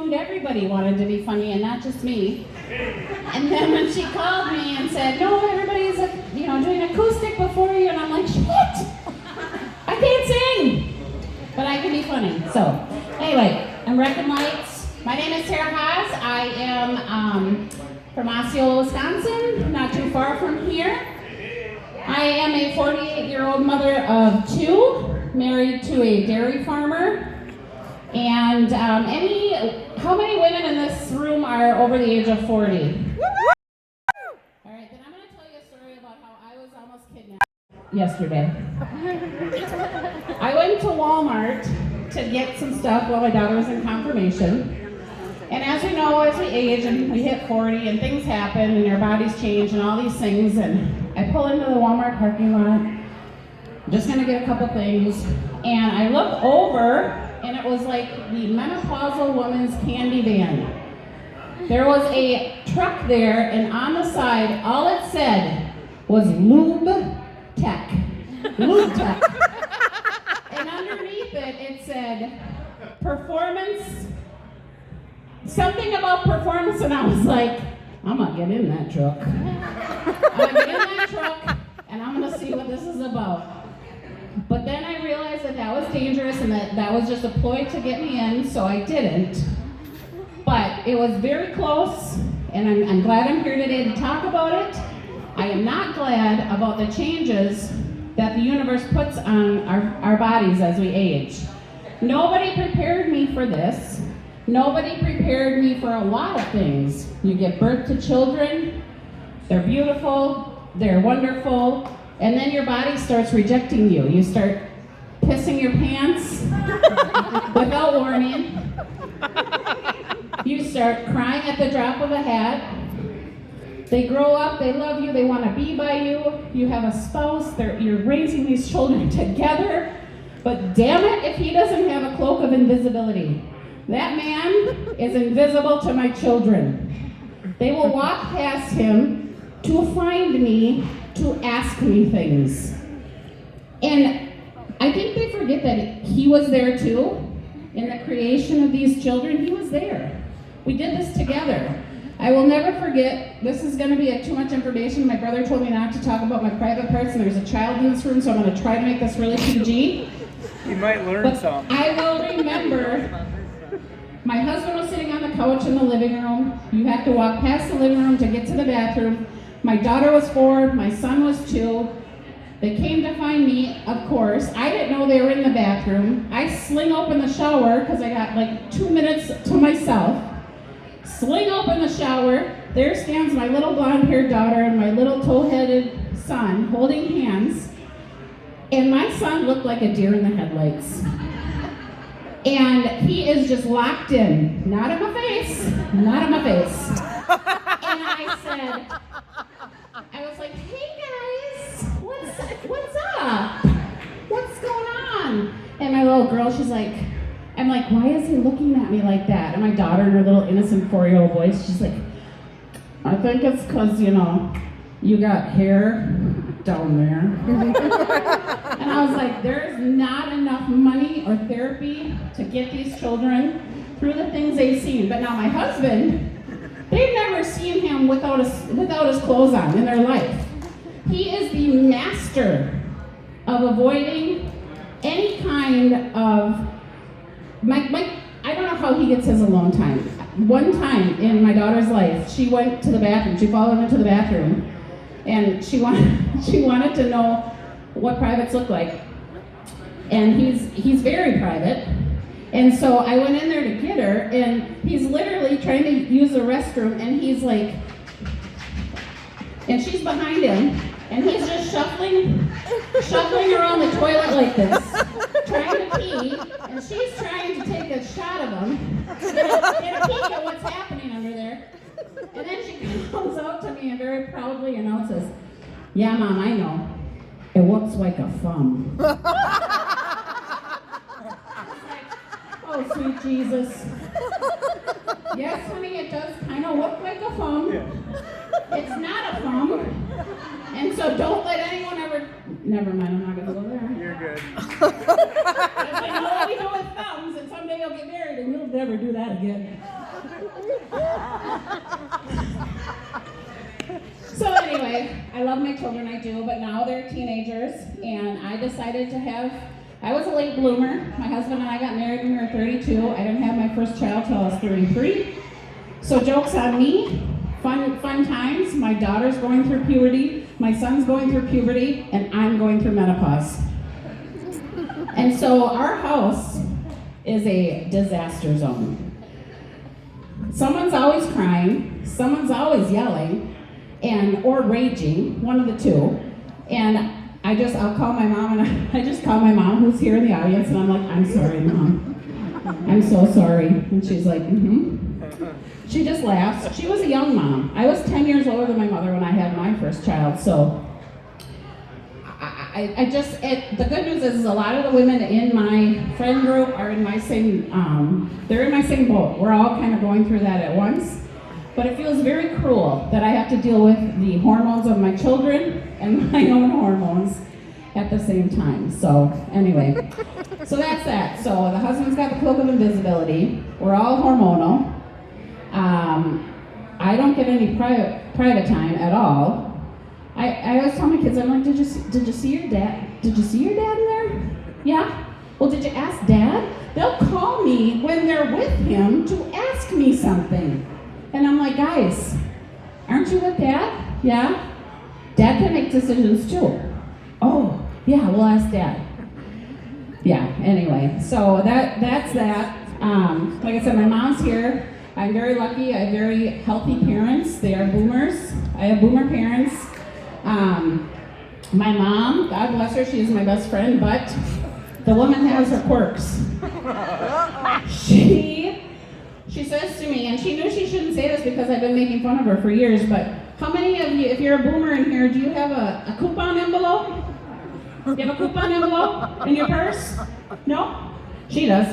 assumed everybody wanted to be funny and not just me. And then when she called me and said, no, everybody's doing acoustic before you, and I'm like, shit, I can't sing, but I can be funny. So anyway, I'm Wrecking Lights. My name is Tara Haas. I am from Osceola, Wisconsin, not too far from here. I am a 48-year-old mother of 2, married to a dairy farmer. And how many women in this room are over the age of 40? All right, then I'm going to tell you a story about how I was almost kidnapped yesterday. I went to Walmart to get some stuff while my daughter was in confirmation. And as we know, as we age and we hit 40 and things happen and our bodies change and all these things, and I pull into the Walmart parking lot, I'm just gonna get a couple things, and I look over and it was like the menopausal woman's candy van. There was a truck there, and on the side, all it said was Lube Tech. Lube Tech. And underneath it said performance, something about performance, and I was like, I'm gonna get in that truck. I'm gonna get in that truck, and I'm gonna see what this is about. But then I realized that was dangerous, and that was just a ploy to get me in, so I didn't. But it was very close, and I'm glad I'm here today to talk about it. I am not glad about the changes that the universe puts on our bodies as we age. Nobody prepared me for this. Nobody prepared me for a lot of things. You give birth to children, they're beautiful, they're wonderful, and then your body starts rejecting you. You start pissing your pants without warning. You start crying at the drop of a hat. They grow up, they love you, they want to be by you. You have a spouse, you're raising these children together. But damn it if he doesn't have a cloak of invisibility. That man is invisible to my children. They will walk past him to find me, to ask me things. And I think they forget that he was there too. In the creation of these children, he was there. We did this together. I will never forget, this is going to be too much information. My brother told me not to talk about my private parts, and there's a child in this room, so I'm going to try to make this really PG. You might learn something. I will remember, my husband was sitting on the couch in the living room. You have to walk past the living room to get to the bathroom. My daughter was 4, my son was 2. They came to find me, of course. I didn't know they were in the bathroom. I sling open the shower because I got like 2 minutes to myself. Sling open the shower. There stands my little blonde-haired daughter and my little tow-headed son holding hands. And my son looked like a deer in the headlights. And he is just locked in. Not in my face. Not in my face. And I said, I was like, hey guys, what's up? What's going on? And my little girl, she's like, I'm like, why is he looking at me like that? And my daughter, in her little innocent 4-year-old voice, she's like, I think it's because, you got hair down there. And I was like, there's not enough money or therapy to get these children through the things they've seen. But now my husband, they've never seen him without his clothes on in their life. He is the master of avoiding any kind of, I don't know how he gets his alone time. One time in my daughter's life, she went to the bathroom, she followed him into the bathroom, and she wanted to know what privates look like. And he's very private. And so I went in there to get her, and he's literally trying to use the restroom, and he's like, and she's behind him, and he's just shuffling around the toilet like this, trying to pee, and she's trying to take a shot of him, get a peek at what's happening under there. And then she comes out to me and very proudly announces, yeah, Mom, I know. It looks like a thumb. Oh, sweet Jesus. Yes, honey, it does kind of look like a thumb. Yeah. It's not a thumb. And so don't let anyone ever... Never mind, I'm not going to go there. You're good. I was like, no, we know with thumbs, and someday you'll get married and you'll never do that again. So anyway, I love my children, I do, but now they're teenagers, and I decided to I was a late bloomer. My husband and I got married when we were 32. I didn't have my first child till I was 33. So joke's on me. Fun times. My daughter's going through puberty, my son's going through puberty, and I'm going through menopause. And so our house is a disaster zone. Someone's always crying, someone's always yelling, or raging, one of the two. And I'll call my mom, and I just call my mom, who's here in the audience, and I'm like, I'm sorry, Mom. I'm so sorry. And she's like, She just laughs. She was a young mom. I was 10 years older than my mother when I had my first child, so the good news is a lot of the women in my friend group are in my same, they're in my same boat. We're all kind of going through that at once. But it feels very cruel that I have to deal with the hormones of my children and my own hormones at the same time. So anyway, so that's that. So the husband's got the cloak of invisibility. We're all hormonal. I don't get any private time at all. I always tell my kids, I'm like, did you see your dad? Did you see your dad in there? Yeah? Well, did you ask Dad? They'll call me when they're with him to ask me something. And I'm like, guys, aren't you with Dad? Yeah? Dad can make decisions too. Oh, yeah, we'll ask Dad. Yeah, anyway, so that's that. Like I said, my mom's here. I'm very lucky. I have very healthy parents. They are boomers. I have boomer parents. My mom, God bless her, she is my best friend, but the woman has her quirks. She says to me, and she knew she shouldn't say this because I've been making fun of her for years, but how many of you, if you're a boomer in here, do you have a coupon envelope? You have a coupon envelope in your purse? No? She does.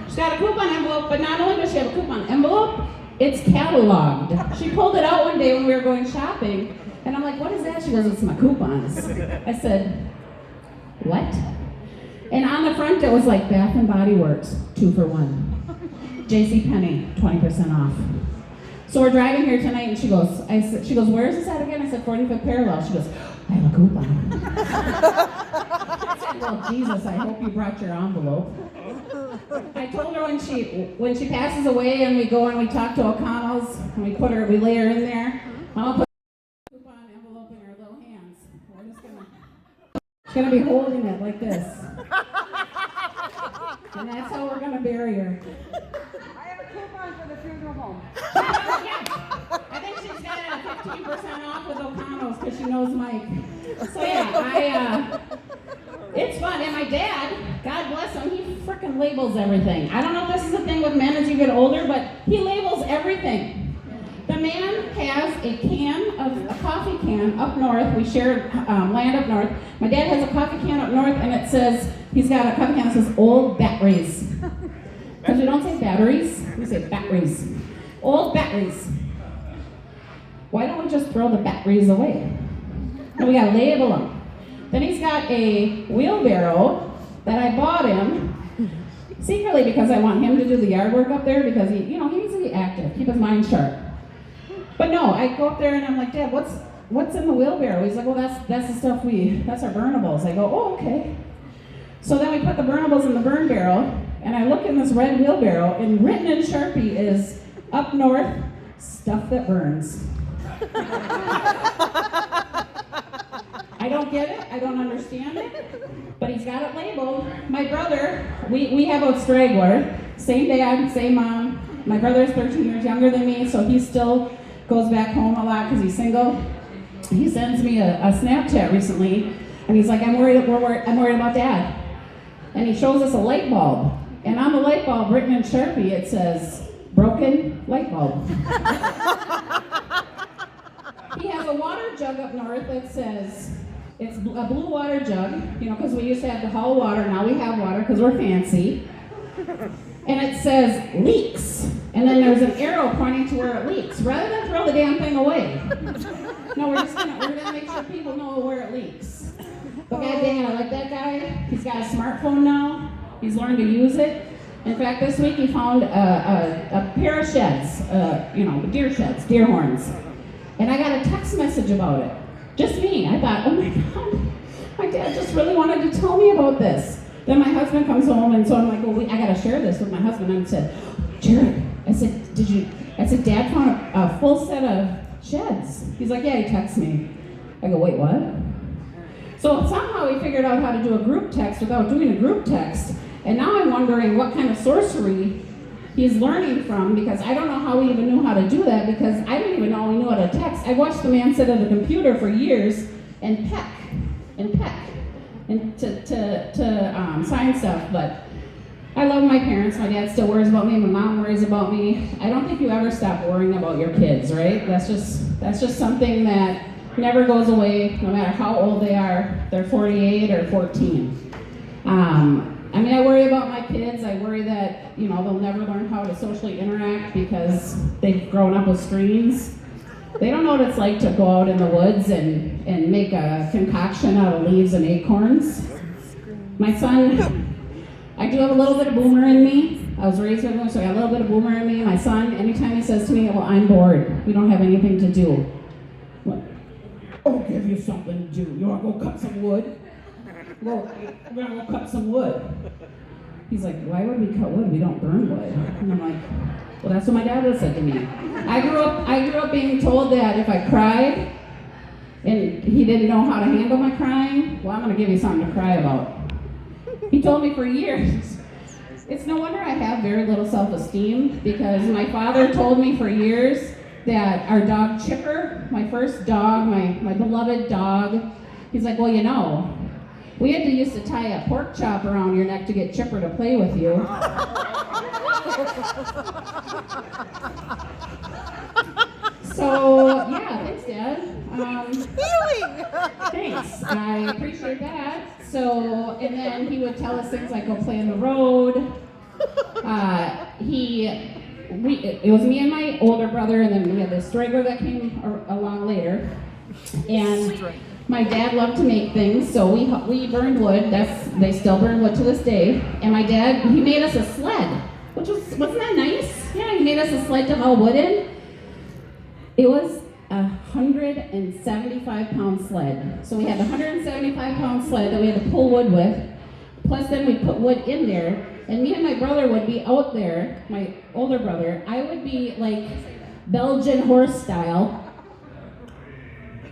She's got a coupon envelope, but not only does she have a coupon envelope, it's cataloged. She pulled it out one day when we were going shopping, and I'm like, what is that? She goes, it's my coupons. I said, what? And on the front it was like Bath and Body Works, 2 for 1. JCPenney, 20% off. So we're driving here tonight, and she goes, where is this at again? I said, 45th parallel. She goes, I have a coupon. I said, well, Jesus, I hope you brought your envelope. I told her when she passes away and we go and we talk to O'Connell's, and we lay her in there, I'll put a coupon envelope in her little hands. She's gonna be holding it like this. And that's how we're gonna bury her. I have a coupon for the funeral home. I think she's got it at 15% off with O'Connell's because she knows Mike. So yeah, it's fun. And my dad, God bless him, he frickin' labels everything. I don't know if this is a thing with men as you get older, but he labels everything. The man has a coffee can up north. We share land up north. My dad has a coffee can up north, and it says, he's got a coffee can that says old batteries. Because we don't say batteries, we say batteries. Old batteries. Why don't we just throw the batteries away? And we gotta label them. Then he's got a wheelbarrow that I bought him secretly because I want him to do the yard work up there because he needs to be active, keep his mind sharp. But no, I go up there and I'm like, Dad, what's in the wheelbarrow? He's like, well, that's the stuff that's our burnables. I go, oh, okay. So then we put the burnables in the burn barrel, and I look in this red wheelbarrow, and written in Sharpie is, up north, stuff that burns. I don't get it, I don't understand it, but he's got it labeled. My brother, we have a straggler, same dad, same mom. My brother's 13 years younger than me, so he still goes back home a lot because he's single. He sends me a Snapchat recently, and he's like, I'm worried about Dad. And he shows us a light bulb, and on the light bulb, written in Sharpie, it says, broken light bulb. He has a water jug up north that says, it's a blue water jug, because we used to have the hall water, now we have water because we're fancy. And it says leaks. And then there's an arrow pointing to where it leaks. Rather than throw the damn thing away. No, we're gonna make sure people know where it leaks. But god dang it, I like that guy. He's got a smartphone now. He's learned to use it. In fact, this week he found a pair of sheds, deer sheds, deer horns. And I got a text message about it. Just me. I thought, oh my God, my dad just really wanted to tell me about this. Then my husband comes home, and so I'm like, well, I got to share this with my husband. And I said, Jared, I said, Dad found a full set of sheds. He's like, yeah, he texted me. I go, wait, what? So somehow he figured out how to do a group text without doing a group text. And now I'm wondering what kind of sorcery he's learning from, because I don't know how he even knew how to do that, because I didn't even know he knew how to text. I watched the man sit at a computer for years and peck and to sign stuff. But I love my parents. My dad still worries about me. My mom worries about me. I don't think you ever stop worrying about your kids, right? That's just something that never goes away, no matter how old they are. They're 48 or 14. I worry about my kids. I worry that, they'll never learn how to socially interact because they've grown up with screens. They don't know what it's like to go out in the woods and make a concoction out of leaves and acorns. My son, I do have a little bit of boomer in me. I was raised with him, so I got a little bit of boomer in me. My son, anytime he says to me, well, I'm bored, we don't have anything to do. What? I'll give you something to do. You want to go cut some wood? Well, we're going to go cut some wood. He's like, why would we cut wood? We don't burn wood. And I'm like, well, that's what my dad would said to me. I grew up being told that if I cried and he didn't know how to handle my crying, well, I'm going to give you something to cry about. He told me for years. It's no wonder I have very little self-esteem, because my father told me for years that our dog Chipper, my first dog, my beloved dog, he's like, well, we had to used to tie a pork chop around your neck to get Chipper to play with you. So, yeah, thanks, Dad. Thanks, I appreciate that. So, and then he would tell us things like, go play in the road. It was me and my older brother, and then we had this straggler that came along later. And my dad loved to make things, so we burned wood. They still burn wood to this day. And my dad, he made us a sled, wasn't that nice? Yeah, he made us a sled to haul wood in. It was a 175-pound sled. So we had a 175-pound sled that we had to pull wood with. Plus then we'd put wood in there. And me and my brother would be out there, my older brother. I would be like Belgian horse style,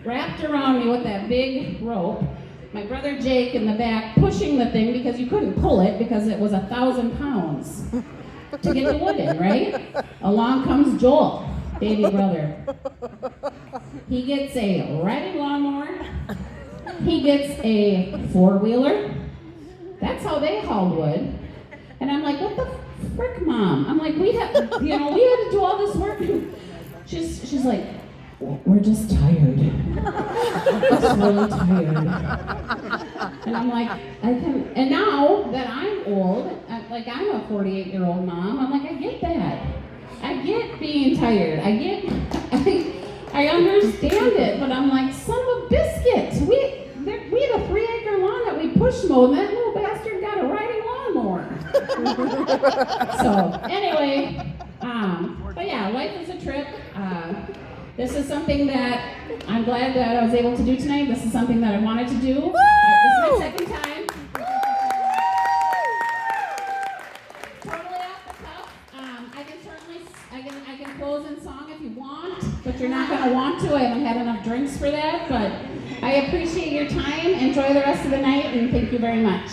wrapped around me with that big rope. My brother Jake in the back pushing the thing, because you couldn't pull it because it was 1,000 pounds to get the wood in, right? Along comes Joel, baby brother. He gets a riding lawnmower. He gets a four-wheeler. That's how they hauled wood. And I'm like, what the frick, Mom? I'm like, we had to do all this work. She's like, we're just tired. Just really tired. And I'm like, and now that I'm old, I'm a 48-year-old mom, I'm like, I get that. I get being tired. I understand it, but I'm like, son of a biscuit. We had a 3-acre lawn that we push mowed, and that little bastard got a riding lawnmower. So, anyway, but yeah, life is a trip. This is something that I'm glad that I was able to do tonight. This is something that I wanted to do. This is my second time. Totally off the cuff. I can close in song if you want, but you're not going to want to. I haven't had enough drinks for that, but I appreciate your time. Enjoy the rest of the night, and thank you very much.